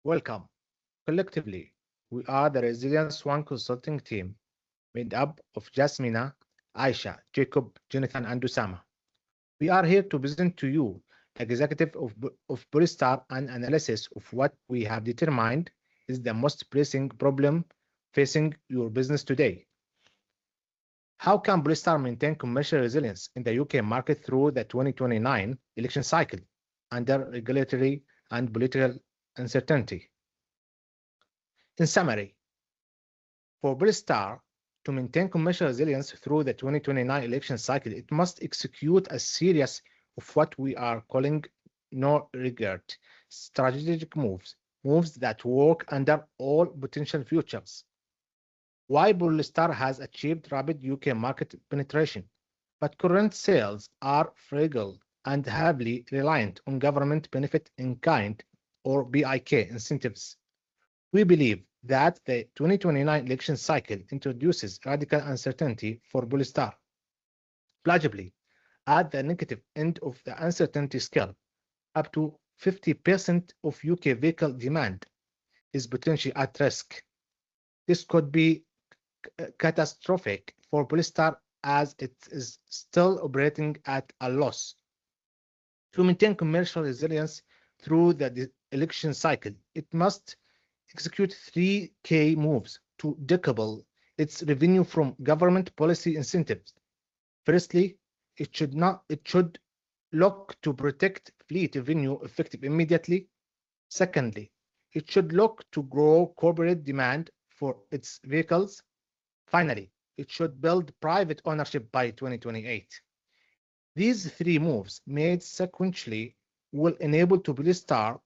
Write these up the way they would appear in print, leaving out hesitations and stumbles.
Welcome. Collectively, we are the Resilience One consulting team made up of Jasmina, Aisha, Jacob, Jonathan, and Usama. We are here to present to you the executive of Polystar and analysis of what we have determined is the most pressing problem facing your business today. How can Polystar maintain commercial resilience in the UK market through the 2029 election cycle under regulatory and political uncertainty? In summary, for Polystar to maintain commercial resilience through the 2029 election cycle, it must execute a series of what we are calling no regret strategic moves that work under all potential futures. Why Polystar has achieved rapid UK market penetration, but current sales are fragile and heavily reliant on government benefit in kind or BIK incentives. We believe that the 2029 election cycle introduces radical uncertainty for Polystar. Plausibly, at the negative end of the uncertainty scale, up to 50% of UK vehicle demand is potentially at risk. This could be catastrophic for Polystar as it is still operating at a loss. To maintain commercial resilience through the election cycle, it must execute three key moves to decouple its revenue from government policy incentives. Firstly, it should look to protect fleet revenue effective immediately. Secondly, it should look to grow corporate demand for its vehicles. Finally, it should build private ownership by 2028. These three moves made sequentially will enable Polystar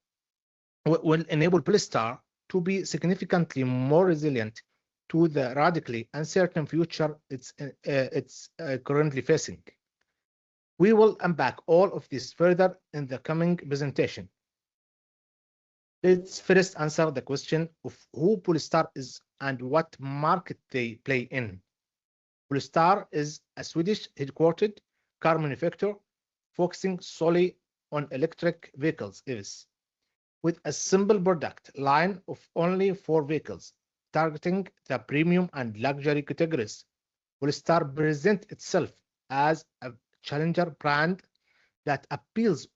to be significantly more resilient to the radically uncertain future it's currently facing. We will unpack all of this further in the coming presentation. Let's first answer the question of who Polystar is and what market they play in. Polystar is a Swedish headquartered car manufacturer focusing solely on electric vehicles, with a simple product line of only 4 vehicles, targeting the premium and luxury categories. Polystar presents itself as a challenger brand that appeals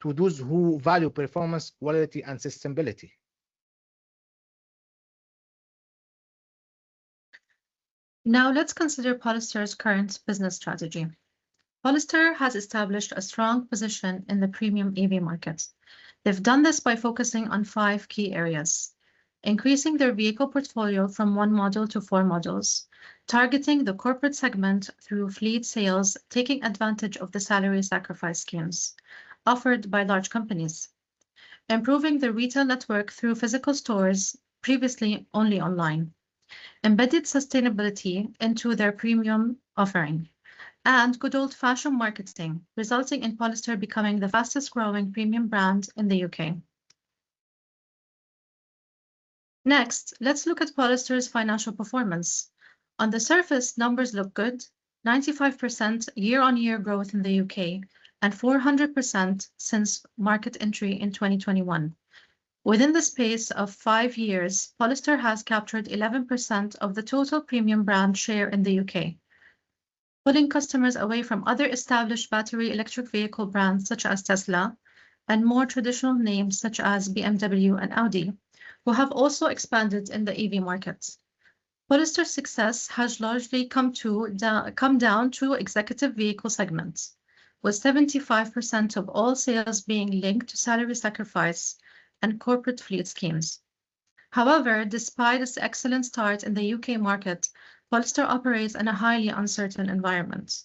to those who value performance, quality, and sustainability. Now let's consider Polystar's current business strategy. Polystar has established a strong position in the premium EV market. They've done this by focusing on 5 key areas: increasing their vehicle portfolio from 1 model to 4 models, targeting the corporate segment through fleet sales, taking advantage of the salary sacrifice schemes offered by large companies, improving the retail network through physical stores, previously only online, embedded sustainability into their premium offering, and good old-fashioned marketing, resulting in Polystar becoming the fastest-growing premium brand in the UK. Next, let's look at Polystar's financial performance. On the surface, numbers look good: 95% year-on-year growth in the UK and 400% since market entry in 2021. Within the space of 5 years, Polystar has captured 11% of the total premium brand share in the UK, pulling customers away from other established battery electric vehicle brands such as Tesla and more traditional names such as BMW and Audi, who have also expanded in the EV market. Polystar's success has largely come down to executive vehicle segments, with 75% of all sales being linked to salary sacrifice and corporate fleet schemes. However, despite its excellent start in the UK market, Polystar operates in a highly uncertain environment.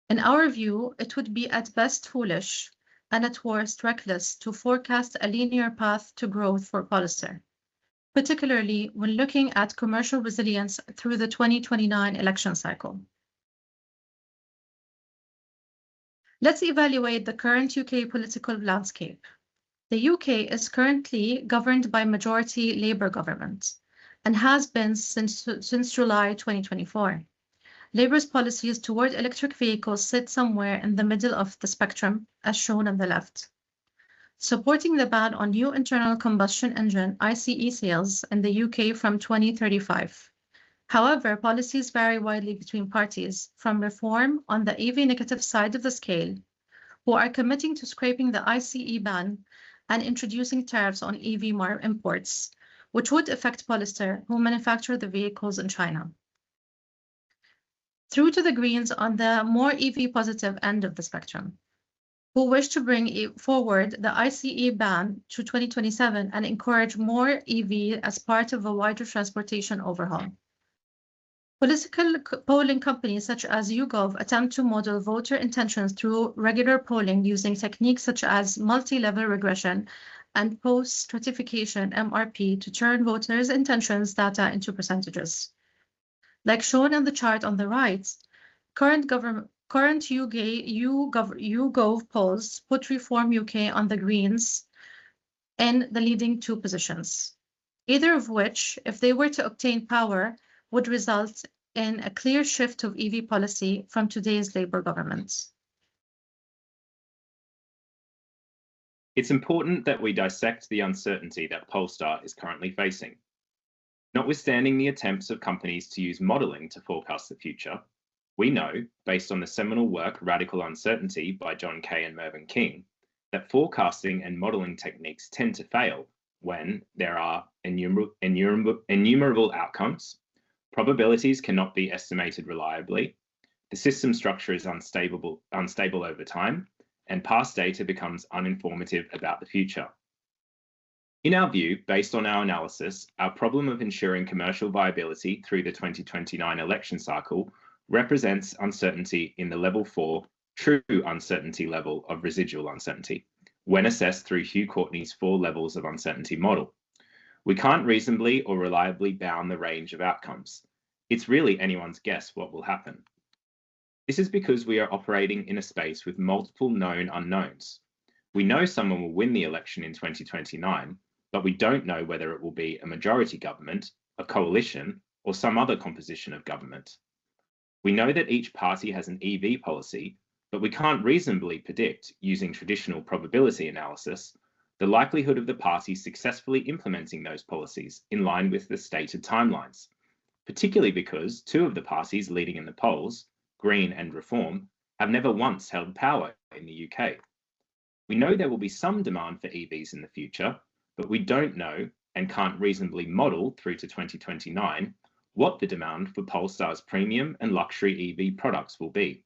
In our view, it would be at best foolish and at worst reckless to forecast a linear path to growth for Polystar, particularly when looking at commercial resilience through the 2029 election cycle. Let's evaluate the current UK political landscape. The UK is currently governed by majority Labour government and has been since July 2024. Labour's policies toward electric vehicles sit somewhere in the middle of the spectrum, as shown on the left. supporting the ban on new internal combustion engine ICE sales in the UK from 2035. However, policies vary widely between parties, from Reform on the EV negative side of the scale, who are committing to scrapping the ICE ban and introducing tariffs on EV imports, which would affect Polestar, who manufacture the vehicles in China, through to the Greens on the more EV positive end of the spectrum, who wish to bring forward the ICE ban to 2027 and encourage more EV as part of a wider transportation overhaul. Political polling companies such as YouGov attempt to model voter intentions through regular polling using techniques such as multi-level regression and post-stratification MRP to turn voters' intentions data into percentages. Like shown in the chart on the right, current YouGov polls put Reform UK on the Greens in the leading two positions, either of which, if they were to obtain power, would result in a clear shift of EV policy from today's Labour government. It's important that we dissect the uncertainty that Polestar is currently facing. Notwithstanding the attempts of companies to use modelling to forecast the future, we know, based on the seminal work Radical Uncertainty by John Kay and Mervyn King, that forecasting and modelling techniques tend to fail when there are innumerable outcomes, probabilities cannot be estimated reliably, the system structure is unstable over time, and past data becomes uninformative about the future. In our view, based on our analysis, our problem of ensuring commercial viability through the 2029 election cycle represents uncertainty in the level 4 true uncertainty level of residual uncertainty, when assessed through Hugh Courtney's 4 levels of uncertainty model. We can't reasonably or reliably bound the range of outcomes. It's really anyone's guess what will happen. This is because we are operating in a space with multiple known unknowns. We know someone will win the election in 2029, but we don't know whether it will be a majority government, a coalition, or some other composition of government. We know that each party has an EV policy, but we can't reasonably predict, using traditional probability analysis, the likelihood of the party successfully implementing those policies in line with the stated timelines, particularly because 2 of the parties leading in the polls, Green and Reform, have never once held power in the UK. We know there will be some demand for EVs in the future, but we don't know and can't reasonably model through to 2029 what the demand for Polestar's premium and luxury EV products will be.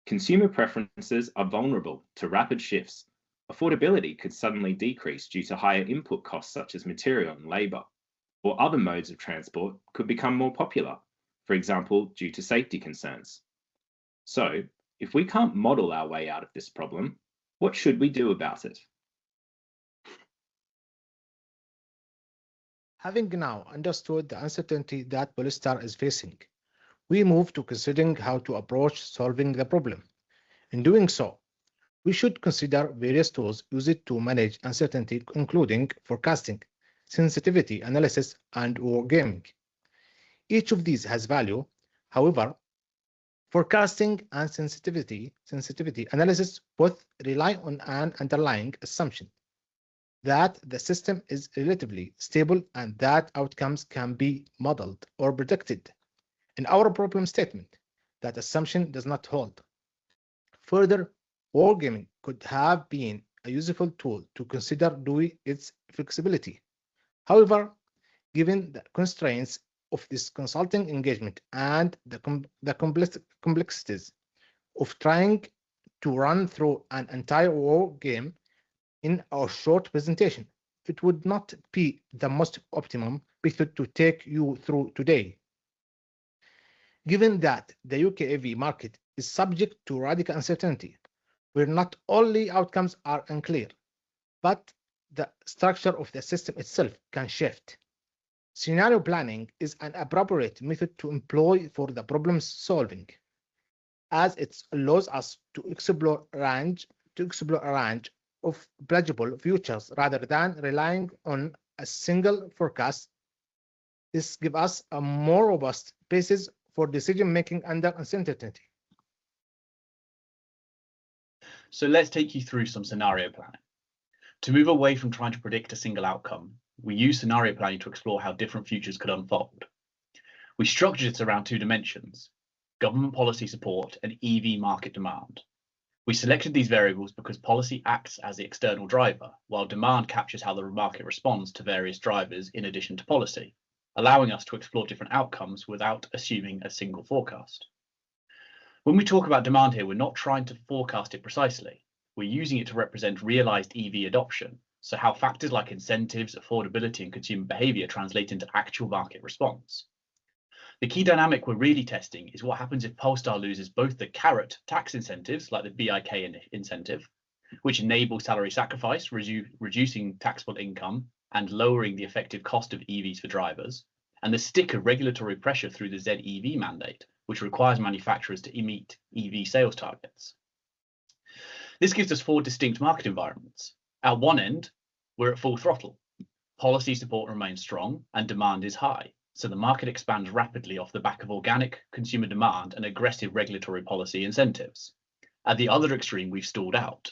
Consumer preferences are vulnerable to rapid shifts. Affordability could suddenly decrease due to higher input costs such as material and labour, or other modes of transport could become more popular, for example, due to safety concerns. So, if we can't model our way out of this problem, what should we do about it? Having now understood the uncertainty that Polestar is facing, we move to considering how to approach solving the problem. In doing so, we should consider various tools used to manage uncertainty, including forecasting, sensitivity analysis, and wargaming. Each of these has value. However, forecasting and sensitivity analysis both rely on an underlying assumption that the system is relatively stable and that outcomes can be modeled or predicted. In our problem statement, that assumption does not hold. Further, wargaming could have been a useful tool to consider due its flexibility. However, given the constraints of this consulting engagement and the complexities of trying to run through an entire war game in our short presentation, it would not be the most optimum method to take you through today. Given that the UK EV market is subject to radical uncertainty, where not only outcomes are unclear, but the structure of the system itself can shift, scenario planning is an appropriate method to employ for the problem solving, as it allows us to explore a range of plausible futures rather than relying on a single forecast. This gives us a more robust basis for decision making under uncertainty. So let's take you through some scenario planning. To move away from trying to predict a single outcome, we use scenario planning to explore how different futures could unfold. We structured it around two dimensions: government policy support and EV market demand. We selected these variables because policy acts as the external driver, while demand captures how the market responds to various drivers in addition to policy, allowing us to explore different outcomes without assuming a single forecast. When we talk about demand here, we're not trying to forecast it precisely. We're using it to represent realized EV adoption, so how factors like incentives, affordability, and consumer behavior translate into actual market response. The key dynamic we're really testing is what happens if Polestar loses both the carrot tax incentives, like the BIK incentive, which enable salary sacrifice, reducing taxable income and lowering the effective cost of EVs for drivers, and the stick of regulatory pressure through the ZEV mandate, which requires manufacturers to meet EV sales targets. This gives us four distinct market environments. At one end, we're at full throttle. Policy support remains strong and demand is high, so the market expands rapidly off the back of organic consumer demand and aggressive regulatory policy incentives. At the other extreme, we've stalled out.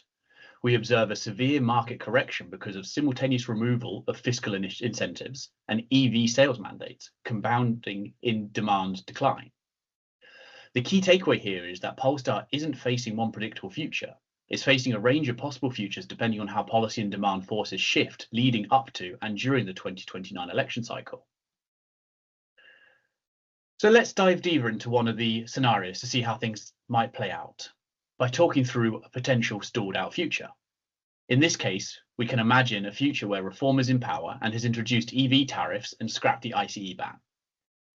We observe a severe market correction because of simultaneous removal of fiscal incentives and EV sales mandates, compounding in demand decline. The key takeaway here is that Polestar isn't facing one predictable future. It's facing a range of possible futures depending on how policy and demand forces shift leading up to and during the 2029 election cycle. So let's dive deeper into one of the scenarios to see how things might play out by talking through a potential stalled out future. In this case, we can imagine a future where Reform is in power and has introduced EV tariffs and scrapped the ICE ban.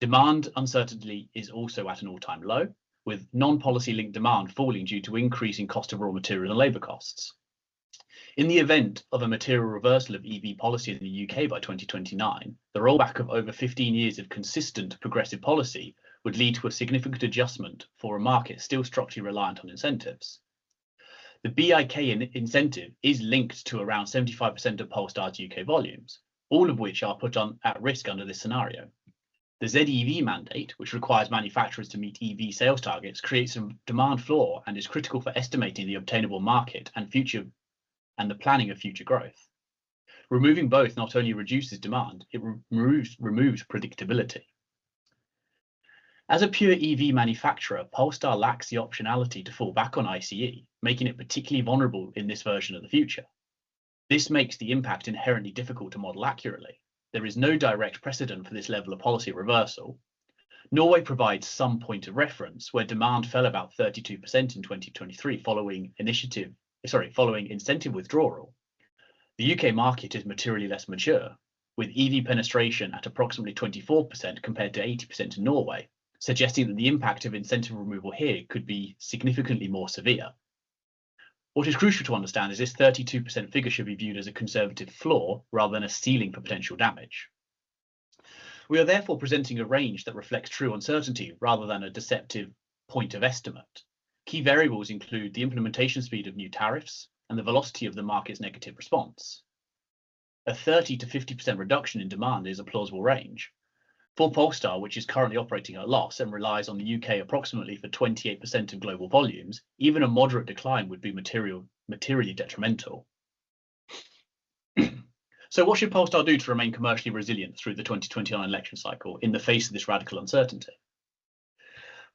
Demand uncertainty is also at an all-time low, with non-policy linked demand falling due to increasing cost of raw material and labour costs. In the event of a material reversal of EV policy in the UK by 2029, the rollback of over 15 years of consistent progressive policy would lead to a significant adjustment for a market still structurally reliant on incentives. The BIK incentive is linked to around 75% of Polestar's UK volumes, all of which are put at risk under this scenario. The ZEV mandate, which requires manufacturers to meet EV sales targets, creates a demand floor and is critical for estimating the obtainable market and the planning of future growth. Removing both not only reduces demand, it removes predictability. As a pure EV manufacturer, Polestar lacks the optionality to fall back on ICE, making it particularly vulnerable in this version of the future. This makes the impact inherently difficult to model accurately. There is no direct precedent for this level of policy reversal. Norway provides some point of reference where demand fell about 32% in 2023 following incentive withdrawal. The UK market is materially less mature, with EV penetration at approximately 24% compared to 80% in Norway, suggesting that the impact of incentive removal here could be significantly more severe. What is crucial to understand is this 32% figure should be viewed as a conservative floor rather than a ceiling for potential damage. We are therefore presenting a range that reflects true uncertainty rather than a deceptive point of estimate. Key variables include the implementation speed of new tariffs and the velocity of the market's negative response. A 30 to 50% reduction in demand is a plausible range. For Polestar, which is currently operating at a loss and relies on the UK approximately for 28% of global volumes, even a moderate decline would be materially detrimental. So what should Polestar do to remain commercially resilient through the 2029 election cycle in the face of this radical uncertainty?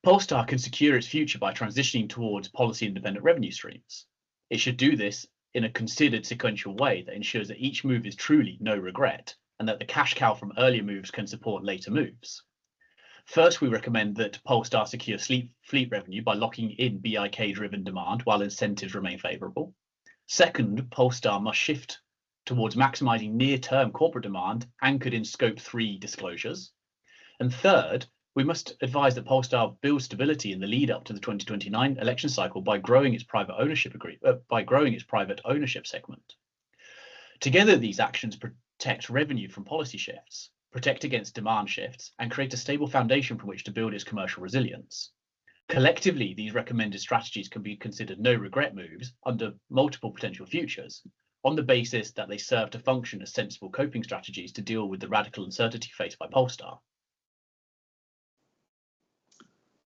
Polestar can secure its future by transitioning towards policy-independent revenue streams. It should do this in a considered sequential way that ensures that each move is truly no regret, and that the cash cow from earlier moves can support later moves. First, we recommend that Polestar secure fleet revenue by locking in BIK-driven demand while incentives remain favourable. Second, Polestar must shift towards maximising near-term corporate demand anchored in Scope 3 disclosures. And third, we must advise that Polestar builds stability in the lead-up to the 2029 election cycle by growing its private ownership segment. Together, these actions protect revenue from policy shifts, protect against demand shifts, and create a stable foundation from which to build its commercial resilience. Collectively, these recommended strategies can be considered no-regret moves under multiple potential futures, on the basis that they serve to function as sensible coping strategies to deal with the radical uncertainty faced by Polestar.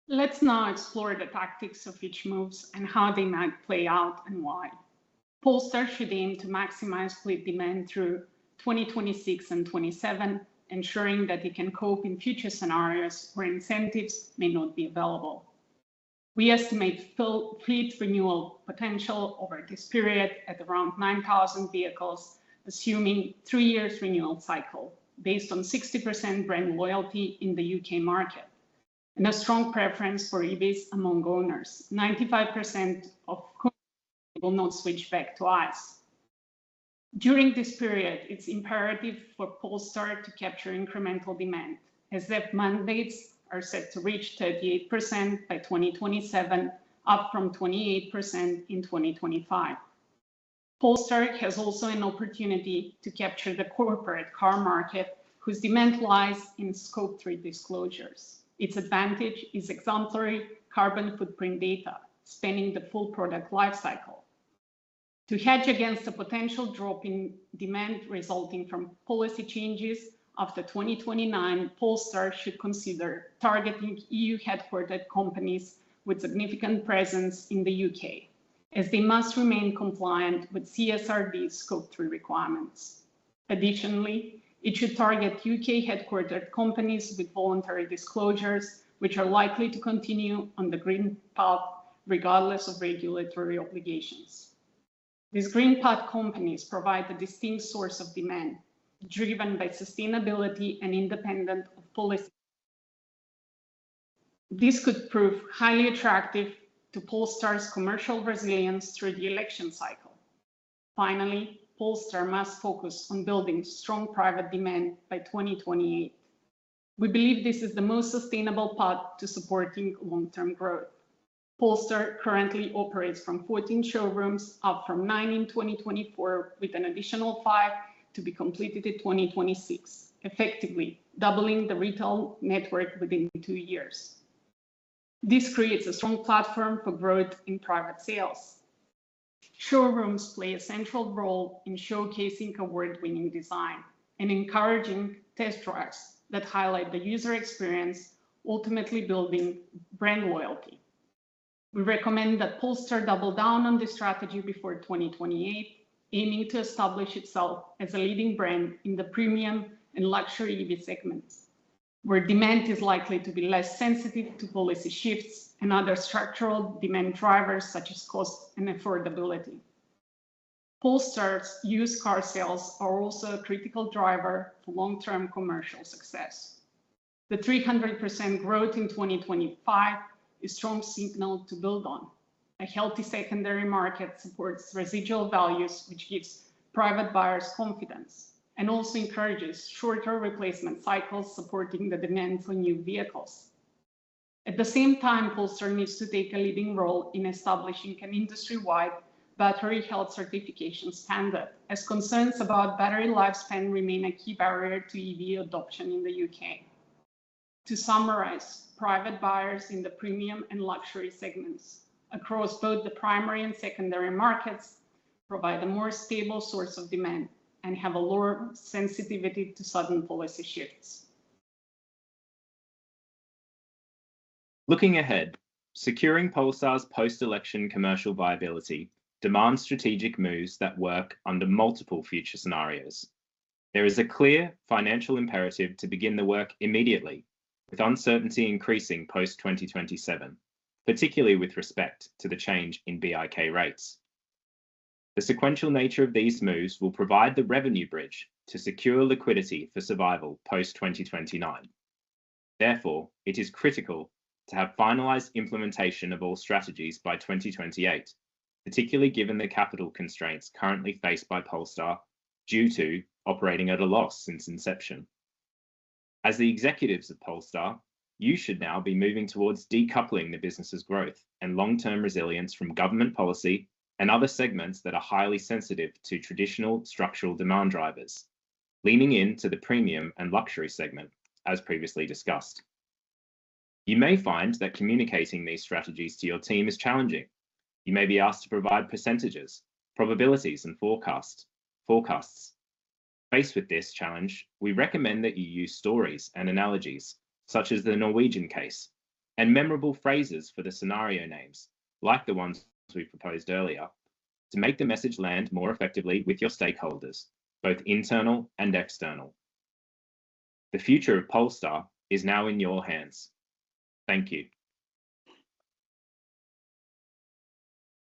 Let's now explore the tactics of each moves and how they might play out and why. Polestar should aim to maximize fleet demand through 2026 and 27, ensuring that it can cope in future scenarios where incentives may not be available. We estimate fleet renewal potential over this period at around 9,000 vehicles, assuming 3 years renewal cycle, based on 60% brand loyalty in the UK market, and a strong preference for EVs among owners. 95% of will not switch back to ICE. During this period, it's imperative for Polestar to capture incremental demand, as ZEV mandates are set to reach 38% by 2027, up from 28% in 2025. Polestar has also an opportunity to capture the corporate car market, whose demand lies in Scope 3 disclosures. Its advantage is exemplary carbon footprint data, spanning the full product lifecycle. To hedge against a potential drop in demand resulting from policy changes after 2029, Polestar should consider targeting EU-headquartered companies with significant presence in the UK, as they must remain compliant with CSRD Scope 3 requirements. Additionally, it should target UK-headquartered companies with voluntary disclosures, which are likely to continue on the green path regardless of regulatory obligations. These green path companies provide a distinct source of demand, driven by sustainability and independent of policy. This could prove highly attractive to Polestar's commercial resilience through the election cycle. Finally, Polestar must focus on building strong private demand by 2028. We believe this is the most sustainable path to supporting long-term growth. Polestar currently operates from 14 showrooms, up from 9 in 2024, with an additional 5 to be completed in 2026, effectively doubling the retail network within 2 years. This creates a strong platform for growth in private sales. Showrooms play a central role in showcasing award-winning design and encouraging test drives that highlight the user experience, ultimately building brand loyalty. We recommend that Polestar double down on this strategy before 2028, aiming to establish itself as a leading brand in the premium and luxury EV segments, where demand is likely to be less sensitive to policy shifts and other structural demand drivers such as cost and affordability. Polestar's used car sales are also a critical driver for long-term commercial success. The 300% growth in 2025 is a strong signal to build on. A healthy secondary market supports residual values, which gives private buyers confidence, and also encourages shorter replacement cycles, supporting the demand for new vehicles. At the same time, Polestar needs to take a leading role in establishing an industry-wide battery health certification standard, as concerns about battery lifespan remain a key barrier to EV adoption in the UK. To summarize, private buyers in the premium and luxury segments across both the primary and secondary markets provide a more stable source of demand and have a lower sensitivity to sudden policy shifts. Looking ahead, securing Polestar's post-election commercial viability demands strategic moves that work under multiple future scenarios. There is a clear financial imperative to begin the work immediately, with uncertainty increasing post-2027, particularly with respect to the change in BIK rates. The sequential nature of these moves will provide the revenue bridge to secure liquidity for survival post-2029. Therefore, it is critical to have finalised implementation of all strategies by 2028, particularly given the capital constraints currently faced by Polestar due to operating at a loss since inception. As the executives of Polestar, you should now be moving towards decoupling the business's growth and long-term resilience from government policy and other segments that are highly sensitive to traditional structural demand drivers, leaning into the premium and luxury segment, as previously discussed. You may find that communicating these strategies to your team is challenging. You may be asked to provide percentages, probabilities, and forecasts. Faced with this challenge, we recommend that you use stories and analogies, such as the Norwegian case, and memorable phrases for the scenario names, like the ones we proposed earlier, to make the message land more effectively with your stakeholders, both internal and external. The future of Polestar is now in your hands. Thank you.